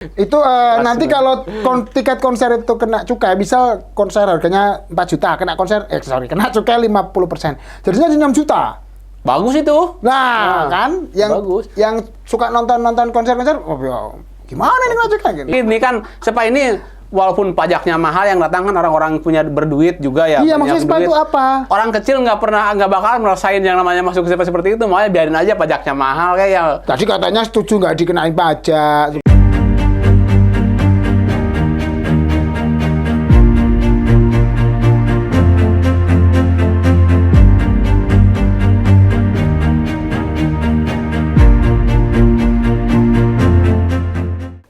Itu nanti kalau tiket konser itu kena cukai, misal konser harganya 4 juta, kena kena cukai 50%. Jadinya 6 juta. Bagus itu. Nah, kan bagus. Yang suka nonton konser-konser, oh, ya, gimana ini kena cukai gitu. Ini kan Spa ini walaupun pajaknya mahal, yang datang kan orang-orang punya berduit juga ya. Iya, maksudnya Spa itu apa? Orang kecil nggak bakal merasain yang namanya masuk Spa seperti itu, makanya biarin aja pajaknya mahal kayak ya. Tadi katanya setuju nggak dikenain pajak.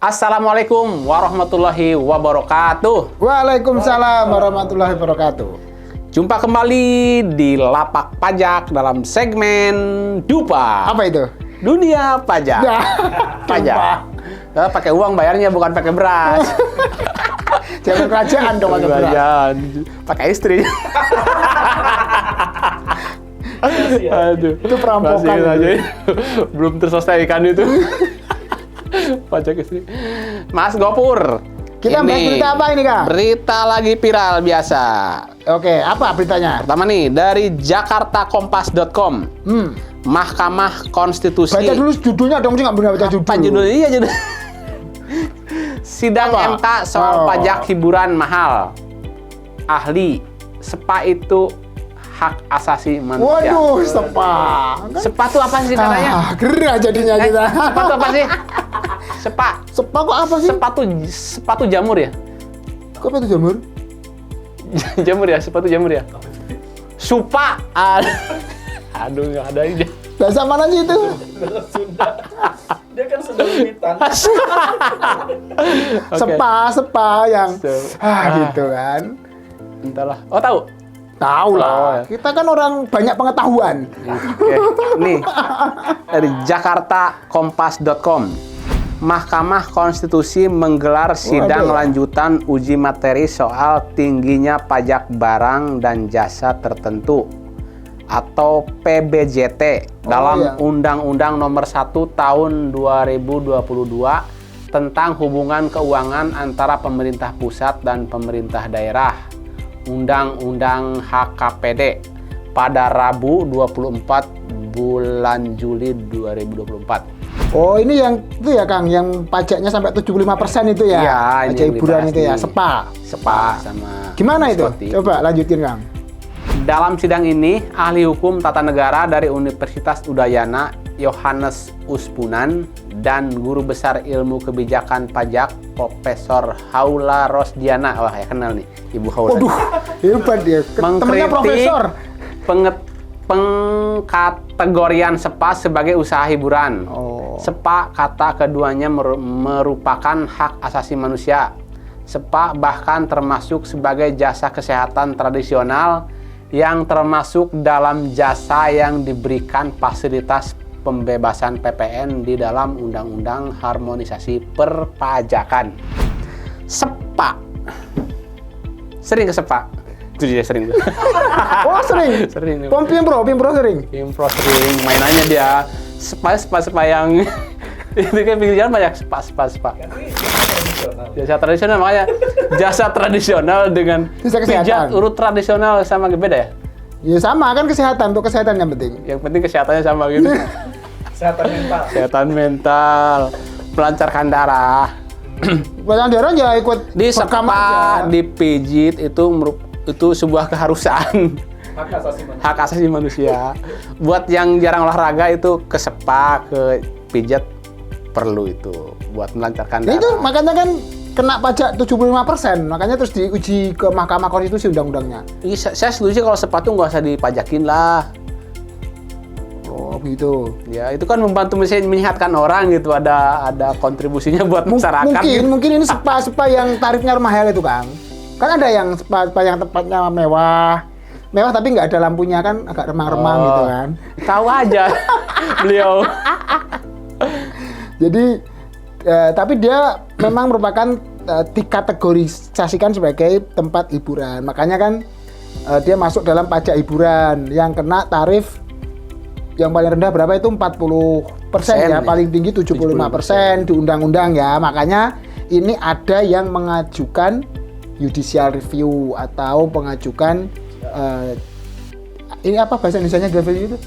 Assalamualaikum warahmatullahi wabarakatuh. Waalaikumsalam warahmatullahi wabarakatuh. Jumpa kembali di Lapak Pajak dalam segmen Dupa. Apa itu? Dunia pajak. Ya, Pajak. Pakai uang bayarnya, bukan pakai beras. Jangan kerajaan dong pakai beras. Kerajaan. Pakai istri. Aduh. Itu perampokan. Kasihin aja. Belum terselesaikan itu. Pajak istri. Mas Gopur. Kita bahas berita apa ini, Kak? Berita lagi viral biasa. Oke, apa beritanya? Pertama nih, dari jakartakompas.com. Mahkamah Konstitusi. Baca dulu judulnya dong, nggak benar baca judul. Apa judulnya? Iya, judul. Sidang Apa? MK soal pajak hiburan mahal. Ahli, Spa itu hak asasi manusia. Waduh, Spa. Sepatu apa sih katanya? Gerah jadinya kita. Sepatu apa sih? Spa kok apa sih? Sepatu jamur ya? Kok apa itu jamur? Jamur ya, sepatu jamur ya? Supa. Aduh, nggak ada ide. Bahasa mana sih itu? Sunda. Dia kan Sunda Wiwitan. Spa yang gitu kan. Entahlah. Oh, tahu? Tahu lah. Oh, ya. Kita kan orang banyak pengetahuan. Oke. Nih, dari jakartakompas.com. Mahkamah Konstitusi menggelar sidang lanjutan uji materi soal tingginya pajak barang dan jasa tertentu atau PBJT dalam Undang-Undang Nomor 1 Tahun 2022 tentang hubungan keuangan antara pemerintah pusat dan pemerintah daerah, Undang-Undang HKPD, pada Rabu 24 bulan Juli 2024. Oh, ini yang itu ya, Kang, yang pajaknya sampai 75% itu ya? Iya, ini pajak yang hiburan itu ya, dibahas Spa sama Gimana itu? Scotty. Coba lanjutin, Kang. Dalam sidang ini, ahli hukum tata negara dari Universitas Udayana, Yohanes Uspunan, dan guru besar ilmu kebijakan pajak, Profesor Haula Rosdiana. Wah, ya kenal nih, Ibu Haula. Waduh, hebat dia. Temennya Mengkritik profesor. Pengkategorian Spa sebagai usaha hiburan. Spa, kata keduanya, merupakan hak asasi manusia. Spa bahkan termasuk sebagai jasa kesehatan tradisional yang termasuk dalam jasa yang diberikan fasilitas pembebasan PPN di dalam Undang-Undang Harmonisasi Perpajakan. Spa. Sering ke Spa? Itu dia sering. Oh, sering? Sering. Pimpro sering? Pimpro sering. Mainannya dia spa yang itu kan pinggir jalan banyak spa. Jasa tradisional, makanya jasa tradisional dengan pijat urut tradisional sama beda ya? Ya sama, kan kesehatan, untuk kesehatan yang penting. Yang penting kesehatannya sama gitu. Kesehatan mental, melancarkan darah. Banyak darah ya ikut Di bekam spa, aja. dipijit itu sebuah keharusan. Hak asasi manusia. Buat yang jarang olahraga itu ke spa, ke pijat perlu itu buat melancarkan darah. Itu makanya kan kena pajak 75%, makanya terus diuji ke Mahkamah Konstitusi undang-undangnya. Iya, saya setuju kalau sepatu nggak usah dipajakin lah. Oh, gitu. Ya, itu kan membantu menyehatkan orang gitu, ada kontribusinya buat masyarakat. Mungkin ini spa yang tarifnya mahal itu, Kang. Kan ada yang spa yang tempatnya mewah tapi nggak ada lampunya, kan agak remang-remang gitu kan. Tahu aja beliau. Jadi tapi dia memang merupakan dikategorisasikan sebagai tempat hiburan. Makanya kan dia masuk dalam pajak hiburan yang kena tarif yang paling rendah berapa itu 40% ya, paling tinggi 75% di undang-undang ya. Makanya ini ada yang mengajukan judicial review atau mengajukan ini apa bahasa Indonesianya review itu?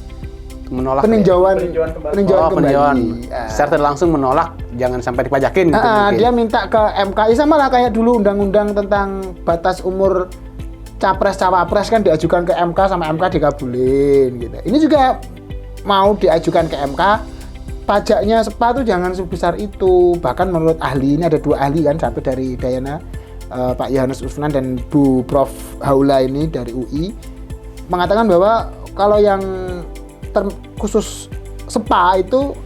Menolak Peninjauan Peninjauan kembali. kembali. Secara tidak langsung menolak, jangan sampai dipajakin gitu mungkin. Dia minta ke MK, ya sama lah kayak dulu undang-undang tentang batas umur capres cawapres kan diajukan ke MK sama MK dikabulin gitu. Ini juga mau diajukan ke MK, pajaknya SPA tuh jangan sebesar itu. Bahkan menurut ahli, ini ada 2 ahli kan, satu dari Dayana, Pak Yohanes Usman dan Bu Prof Haula ini dari UI, mengatakan bahwa kalau yang khusus SPA itu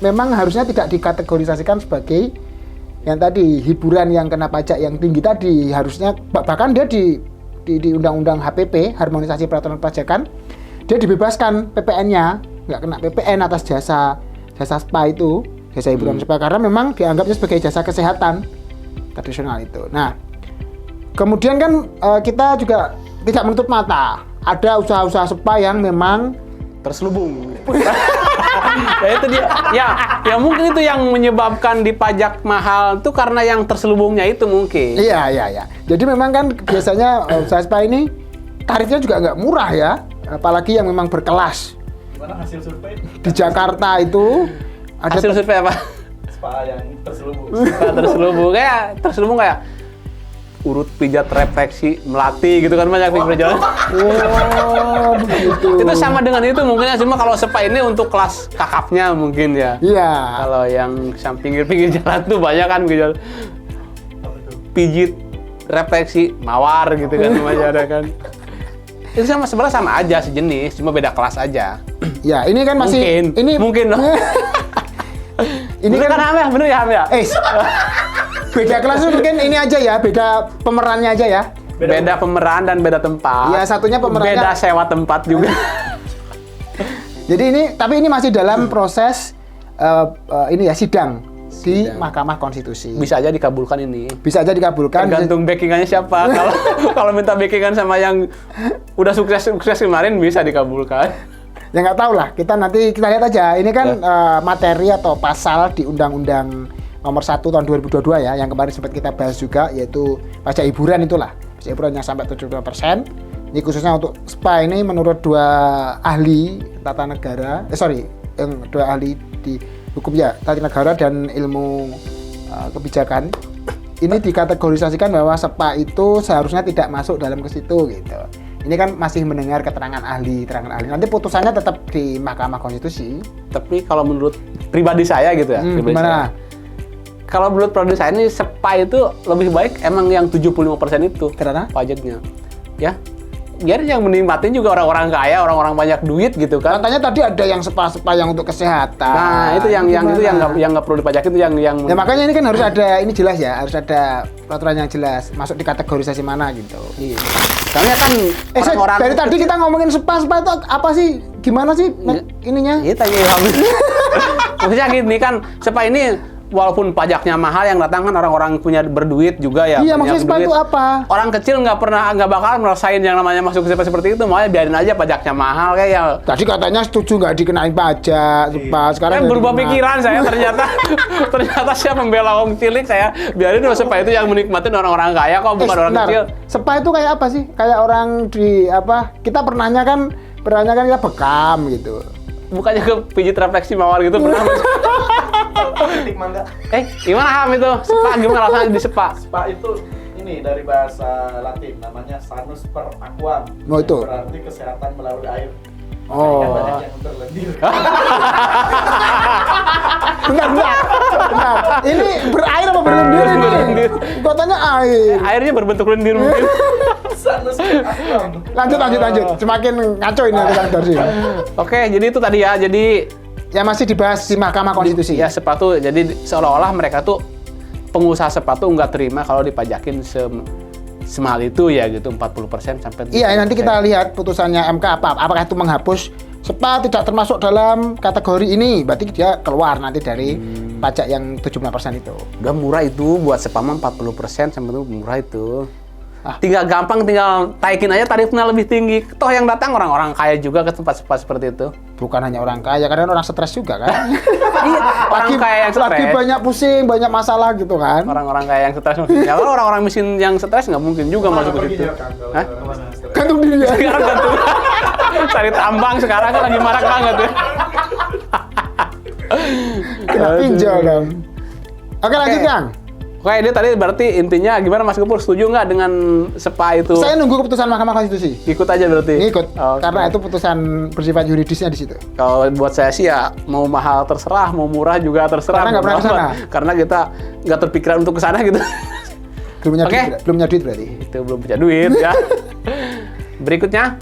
memang harusnya tidak dikategorisasikan sebagai yang tadi hiburan yang kena pajak yang tinggi tadi. Harusnya bahkan dia di undang-undang HPP, harmonisasi peraturan pajakan, dia dibebaskan PPN-nya, nggak kena PPN atas jasa SPA itu, jasa hiburan SPA, karena memang dianggapnya sebagai jasa kesehatan tradisional itu. Nah, kemudian kan kita juga tidak menutup mata, ada usaha-usaha SPA yang memang terselubung. Ya itu dia. Ya mungkin itu yang menyebabkan dipajak mahal itu karena yang terselubungnya itu mungkin. Iya. Jadi memang kan biasanya usaha SPA ini tarifnya juga nggak murah ya, apalagi yang memang berkelas. Gimana hasil survei? Di Jakarta itu ada Hasil survei apa? SPA yang terselubung. Terselubung kayak urut pijat refleksi melati gitu kan, banyak di perjalanan. Oh, begitu. Itu sama dengan itu mungkin ya, cuma kalau SPA ini untuk kelas kakapnya mungkin ya. Iya. Kalau yang pinggir-pinggir jalan tuh banyak kan gitu. Pijit refleksi mawar gitu kan namanya ada kan. Itu sebenarnya sama aja sejenis, cuma beda kelas aja. Ya, ini kan masih mungkin loh. Ini bener kan Ham ya, bener ya Ham ya? beda kelas itu mungkin ini aja ya, beda pemerannya aja ya. Beda pemeran dan beda tempat. Iya, satunya pemerannya beda sewa tempat juga. Jadi tapi ini masih dalam proses ini ya sidang di Mahkamah Konstitusi. Bisa aja dikabulkan ini. Bisa aja dikabulkan. Tergantung backingannya siapa. Kalau minta backingan sama yang udah sukses kemarin bisa dikabulkan. Ya nggak tahu lah, kita lihat aja. Ini kan materi atau pasal di Undang-Undang Nomor 1 tahun 2022 ya, yang kemarin sempat kita bahas juga, yaitu pajak hiburan itulah. Pajak hiburan yang sampai 75%. Ini khususnya untuk SPA ini menurut 2 ahli tata negara, yang 2 ahli di hukum ya, tata negara dan ilmu kebijakan. Ini dikategorisasikan bahwa SPA itu seharusnya tidak masuk dalam ke situ gitu. Ini kan masih mendengar keterangan ahli. Nanti putusannya tetap di Mahkamah Konstitusi. Tapi kalau menurut pribadi saya gitu ya, gimana? Kalau menurut pribadi saya ini SPA itu lebih baik emang yang 75% itu. Karena pajaknya. Ya. Biar yang menikmatin juga orang-orang kaya, orang-orang banyak duit gitu kan. Katanya tadi ada yang SPA yang untuk kesehatan. Nah, itu yang nggak perlu dipajakin itu yang Ya makanya ini kan harus ada, ini jelas ya, harus ada peraturan yang jelas, masuk di kategorisasi mana gitu. Iya. Soalnya kan orang-orang dari tadi kita ngomongin SPA itu apa sih? Gimana sih ininya? Iya, tanya maksudnya gini kan, SPA ini walaupun pajaknya mahal, yang datang kan orang-orang punya berduit juga ya. Iya, maksudnya SPA itu apa? Orang kecil nggak bakal merasain yang namanya masuk SPA seperti itu, makanya biarin aja pajaknya mahal kayak ya. Tadi katanya setuju nggak dikenain pajak, SPA. Sekarang berubah pikiran saya ternyata saya membela orang cilik, saya biarin SPA itu yang menikmatin orang-orang kaya kok, bukan orang kecil. SPA itu kayak apa sih? Kayak orang di kita pernahnya kan kita bekam gitu. Bukannya ke pijit refleksi mawar gitu pernah. Titik mangga. Gimana Ham itu? SPA gimana rasanya di SPA? SPA itu ini dari bahasa Latin namanya sanus per aquam. Oh, itu. Berarti kesehatan melalui air. Oh. Makanya banyak yang terlendir. Bentar. Ini berair apa berlendir ini? Katanya air. Airnya berbentuk lendir mungkin. Sanus per aquam. Lanjut. Semakin ngaco ini sih. Oke, jadi itu tadi ya. Jadi ya masih dibahas di Mahkamah Konstitusi. Ya sepatu, jadi seolah-olah mereka tuh pengusaha sepatu nggak terima kalau dipajakin semahal itu ya gitu, 40% sampai 30%. Iya, nanti kita lihat putusannya MK apakah itu menghapus SPA tidak termasuk dalam kategori ini, berarti dia keluar nanti dari pajak yang 75% itu. Udah murah itu buat SPA 40% sampai itu murah itu. Tinggal gampang, tinggal taikin aja tarifnya lebih tinggi. Toh yang datang orang-orang kaya juga ke tempat-tempat seperti itu. Bukan hanya orang kaya, kadang orang stres juga kan. Iya, orang kaya yang lagi stres. banyak pusing, banyak masalah gitu kan. Orang-orang kaya yang stres maksudnya. Kalau orang-orang miskin yang stres nggak mungkin juga masuk ke situ. Hah? Gantung diri ya. Sekarang gantung. Cari tambang sekarang kan lagi marak banget ya. Kena pinjol dong. Oke, lanjut Kang. Oke, ini tadi berarti intinya gimana Mas Gepur? Setuju nggak dengan SPA itu? Saya nunggu keputusan Mahkamah Konstitusi. Ikut aja berarti? Ngikut, Oke. karena itu putusan bersifat yuridisnya di situ. Kalau buat saya sih ya mau mahal terserah, mau murah juga terserah. Karena nggak pernah kesana. Karena kita nggak terpikiran untuk kesana gitu. Belum punya Oke. duit, belum punya duit berarti. Itu belum punya duit ya. Berikutnya,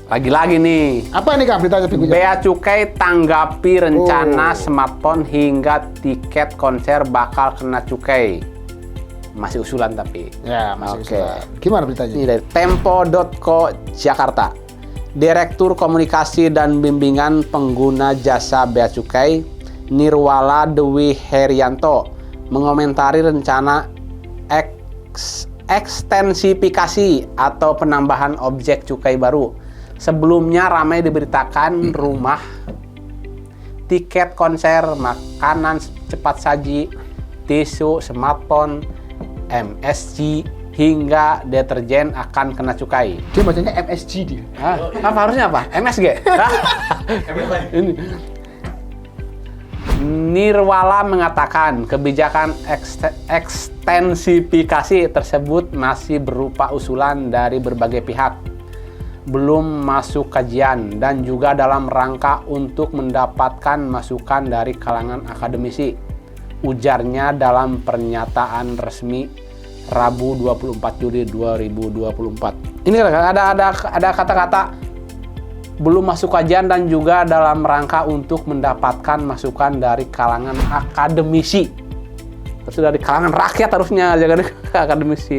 lagi-lagi nih. Apa ini Kang berita berikutnya? Bea Cukai tanggapi rencana smartphone hingga tiket konser bakal kena cukai. Masih usulan tapi. Ya, masih Oke. usulan. Gimana beritanya? Ini dari Tempo.co Jakarta. Direktur Komunikasi dan Bimbingan Pengguna Jasa Bea Cukai, Nirwala Dewi Herianto, mengomentari rencana ekstensifikasi atau penambahan objek cukai baru. Sebelumnya ramai diberitakan rumah, tiket konser, makanan cepat saji, tisu, smartphone, MSG, hingga deterjen akan kena cukai. Dia bacanya MSG dia. Hah? Apa harusnya apa? MSG? Hah? Ini. Nirwala mengatakan kebijakan ekstensifikasi tersebut masih berupa usulan dari berbagai pihak, belum masuk kajian, dan juga dalam rangka untuk mendapatkan masukan dari kalangan akademisi. Ujarnya dalam pernyataan resmi Rabu 24 Juli 2024. Ini ada kata-kata belum masuk kajian dan juga dalam rangka untuk mendapatkan masukan dari kalangan akademisi. Terus dari kalangan rakyat harusnya, jangan dari akademisi.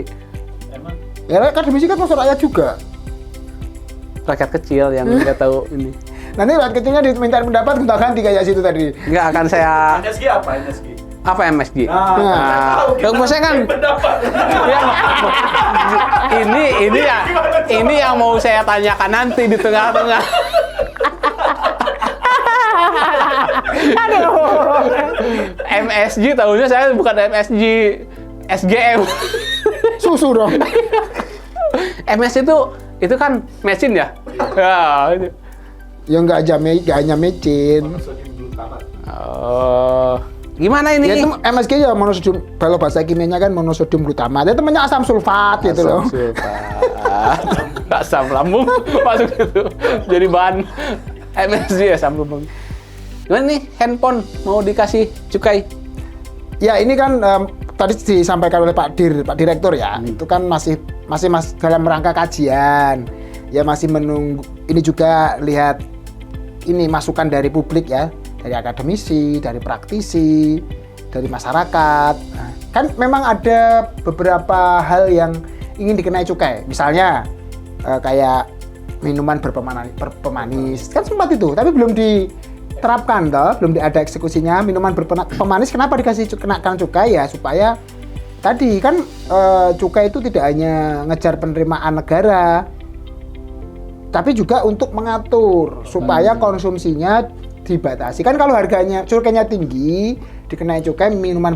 Emang Ya akademisi kan masuk rakyat juga. Rakyat kecil yang nggak tahu ini. Nanti rakyat kecilnya diminta pendapat kita ganti kayak situ tadi. Nggak akan saya MSG apa MSG? apa MSG? Nah, Yang saya kan ya, ini yang mau saya tanyakan nanti di tengah-tengah. Aduh. MSG tahunya saya bukan MSG, SGM. Susu dong. MS itu kan mesin ya? Ya. Itu. Ya nggak hanya mecin. monosodium glutamat. Oh. Gimana ini? Ya itu MSG ya monosodium, kalau bahasa kimianya kan monosodium glutamat. Itu temannya asam sulfat gitu loh. Asam lambung masuk itu. Jadi bahan MSG asam lambung. Gimana nih handphone mau dikasih cukai? Ya ini kan tadi disampaikan oleh Pak Direktur ya. Itu kan masih dalam rangka kajian. Ya masih menunggu. Ini juga lihat ini masukan dari publik ya. Dari akademisi, dari praktisi, dari masyarakat. Nah, kan memang ada beberapa hal yang ingin dikenai cukai. Misalnya kayak minuman berpemanis. Kan sempat itu, tapi belum diterapkan toh, belum ada eksekusinya. Minuman berpemanis kenapa dikasih kenakan cukai ya supaya tadi kan cukai itu tidak hanya ngejar penerimaan negara, tapi juga untuk mengatur supaya konsumsinya dibatasi. Kan kalau harganya cukainya tinggi, dikenai cukai minuman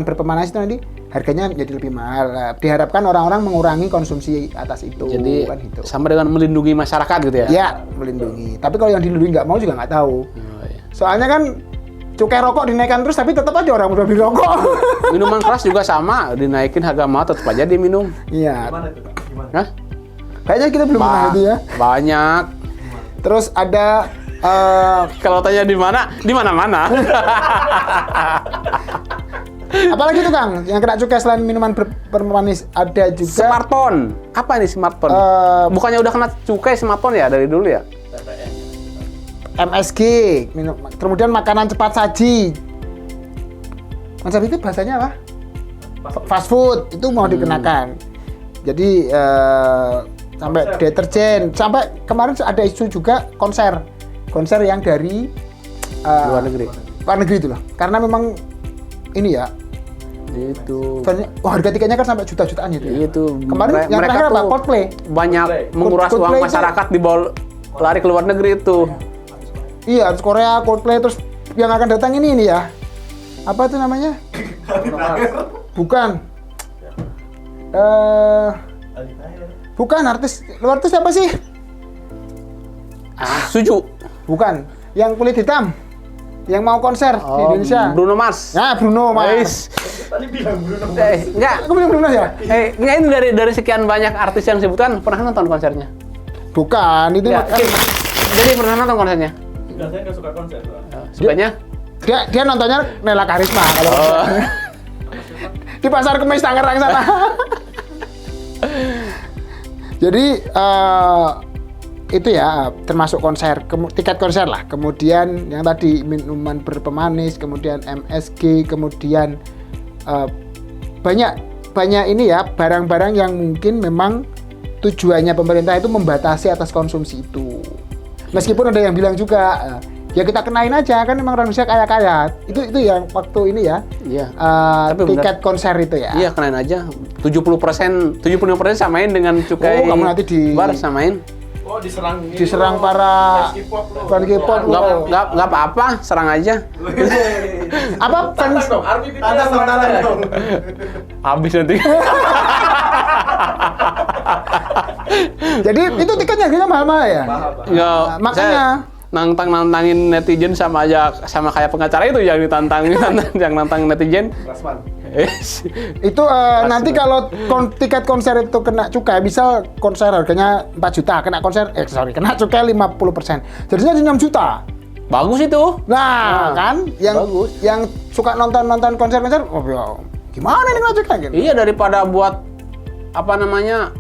berpemanis itu nanti harganya menjadi lebih mahal. Diharapkan orang-orang mengurangi konsumsi atas itu. Jadi kan gitu. sama dengan melindungi masyarakat gitu ya? Ya, melindungi. Tapi kalau yang dilindungi nggak mau juga nggak tahu. Oh, iya. Soalnya kan cukai rokok dinaikkan terus, tapi tetap aja orang udah beli rokok. Minuman keras juga sama, dinaikin harga mahal tetap aja diminum. Iya. Gimana itu, Pak? Gimana? Hah? Kayaknya kita belum pernah itu ya. Banyak. Terus ada Kalau tanya di mana? Di mana-mana. apalagi tuh Kang yang kena cukai selain minuman berpemanis ada juga Smartphone. Apa ini smartphone? Bukannya udah kena cukai smartphone ya dari dulu ya? MSG, kemudian makanan cepat saji. Konsep itu bahasanya apa? Fast food itu mau dikenakan. Jadi sampai deterjen, sampai kemarin ada isu juga konser yang dari Luar negeri. luar negeri itu loh. Karena memang ini ya Itu. Harga tiketnya kan sampai juta-jutaan itu. Ya? Itu. Kemarin yang mereka terakhir apa? tuh Coldplay. banyak menguras Coldplay uang itu- masyarakat dibawa lari ke luar negeri itu. Iya, artis Korea, Coldplay, terus yang akan datang ini ya. Apa itu namanya? Bukan. Bukan artis luar itu siapa sih? Setuju. Bukan. Yang kulit hitam. Yang mau konser di Indonesia. Bruno Mars. Nah, Bruno Mars. Tadi bilang Bruno. Enggak. Aku bilang Bruno ya? Enggak, ini dari sekian banyak artis yang disebutkan pernah nonton konsernya? Bukan, itu Enggak. Jadi pernah nonton konsernya? Enggak, saya nggak suka konser. Sebenarnya? dia nontonnya Nela Karisma kalau di Pasar Kemis Tangerang sana. Jadi itu ya termasuk konser, tiket konser lah. Kemudian yang tadi minuman berpemanis, kemudian MSG, kemudian banyak ini ya barang-barang yang mungkin memang tujuannya pemerintah itu membatasi atas konsumsi itu. Meskipun ada yang bilang juga ya kita kenain aja kan memang orang Indonesia kaya-kaya. Itu yang waktu ini ya. Iya. Tiket benar. konser itu ya. Iya, kenain aja. 75% samain dengan cukai. Oh, kamu nanti di- bar samain. Oh, diserang para fan K-pop lo. Enggak apa-apa, serang aja. Apa fans dong, Army tantang dong. Habis nanti. Jadi itu tiketnya harganya mahal-mahal ya. Enggak, makanya. nantangin netizen sama kayak pengacara itu yang ditantangin yang nantang netizen. Rasman. Itu nanti kalau tiket konser itu kena cukai, misal konser harganya 4 juta, kena kena cukai 50%. Jadinya 6 juta. Bagus itu. Nah, kan bagus. yang suka nonton konser-konser, oh ya, gimana ini kena cukai gitu. Iya, daripada buat apa namanya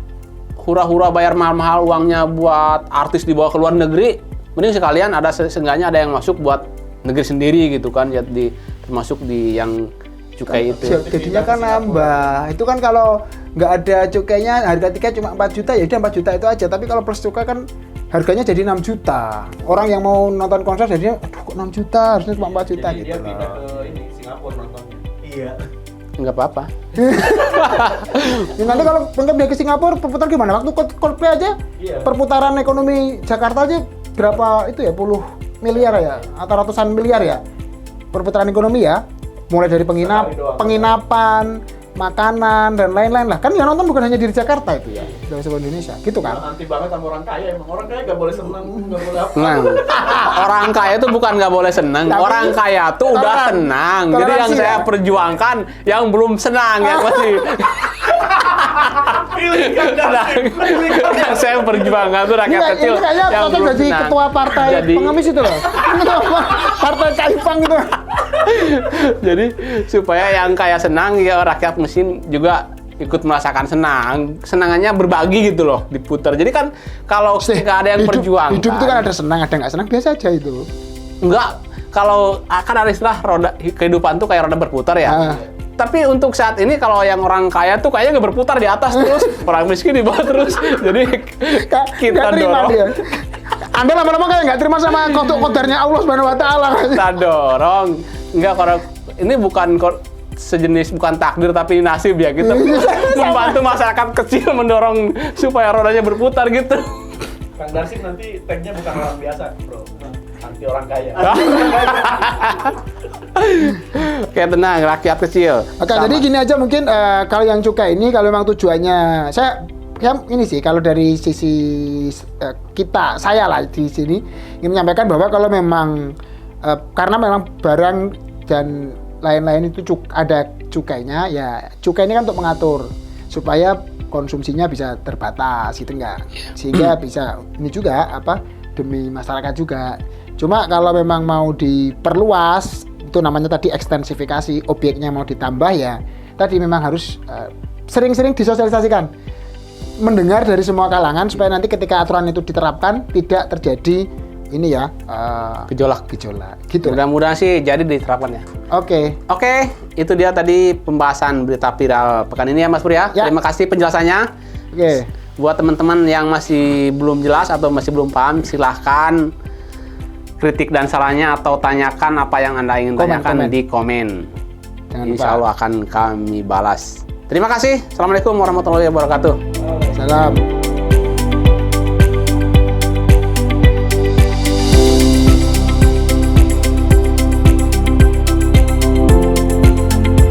hura-hura bayar mahal-mahal uangnya buat artis dibawa ke luar negeri, mending sekalian seenggaknya ada yang masuk buat negeri sendiri gitu kan, jadi termasuk di yang cukai itu. Jadinya kan nambah. Itu kan kalau nggak ada cukainya harga tiket cuma 4 juta ya udah 4 juta itu aja. Tapi kalau plus cukai kan harganya jadi 6 juta. Orang yang mau nonton konser jadinya aduh kok 6 juta, harusnya cuma 4 juta Jadi gitu dia loh. pindah ke ini Singapura nontonnya. Iya. Enggak apa-apa. Ya, nanti kalau pengen dia ke Singapura perputaran gimana? Waktu Coldplay aja Iya. perputaran ekonomi Jakarta aja berapa itu ya, puluh miliar ya atau ratusan miliar ya perputaran ekonomi ya, mulai dari Sekali doang. penginapan, makanan dan lain-lain lah. Kan yang nonton bukan hanya di Jakarta itu ya, dari seluruh Indonesia gitu kan. Anti banget sama orang kaya emang. Orang kaya nggak boleh senang, nggak boleh apa. Nah, orang kaya tuh bukan nggak boleh senang, Tapi- orang kaya tuh udah senang. Jadi yang toleransi saya ya? perjuangkan yang belum senang yang masih. Yang saya perjuangkan tuh rakyat kecil Ini kayaknya yang Toto belum jadi senang. ketua partai Jadi- pengemis itu loh. Partai Kaipang gitu. Jadi supaya yang kaya senang ya rakyat mesin juga ikut merasakan senang. Senangannya berbagi gitu loh, diputar. Jadi kan kalau nggak ada yang perjuangkan. Hidup itu kan ada senang, ada nggak senang, biasa aja itu. Enggak, kalau akan ada istilah kehidupan tuh kayak roda berputar ya. Ah. Tapi untuk saat ini kalau yang orang kaya tuh kayaknya nggak berputar di atas terus, orang miskin di bawah terus. Jadi kita Nggak terima dorong, dia. Anda lama-lama kayak nggak terima sama kodarnya Allah Subhanahu Wa Taala. kita dorong. Enggak, kalau ini bukan sejenis bukan takdir tapi nasib ya, kita membantu masyarakat kecil mendorong supaya rodanya berputar gitu. Kang Darsik nanti tagnya bukan orang biasa, bro. Anti orang kaya. Kayak tenang, rakyat kecil. Oke, Sama. jadi gini aja mungkin kalau yang cukai ini kalau memang tujuannya saya ini sih kalau dari sisi saya lah di sini ingin menyampaikan bahwa kalau memang karena memang barang dan lain-lain itu ada cukainya, ya cukai ini kan untuk mengatur supaya konsumsinya bisa terbatas gitu enggak, sehingga bisa ini juga demi masyarakat juga. Cuma kalau memang mau diperluas itu namanya tadi ekstensifikasi, objeknya mau ditambah ya tadi memang harus sering-sering disosialisasikan, mendengar dari semua kalangan supaya nanti ketika aturan itu diterapkan tidak terjadi ini ya Gejolak. gitu. Mudah-mudahan sih jadi diterapkan ya. Oke. Oke, itu dia tadi pembahasan berita viral pekan ini ya Mas Pur ya. Ya. Terima kasih penjelasannya. Oke. Buat teman-teman yang masih belum jelas atau masih belum paham, silahkan kritik dan salahnya atau tanyakan apa yang Anda ingin tanyakan Komen. di komen. Jangan lupa. Insya Allah akan kami balas. Terima kasih. Assalamualaikum warahmatullahi wabarakatuh. Salam.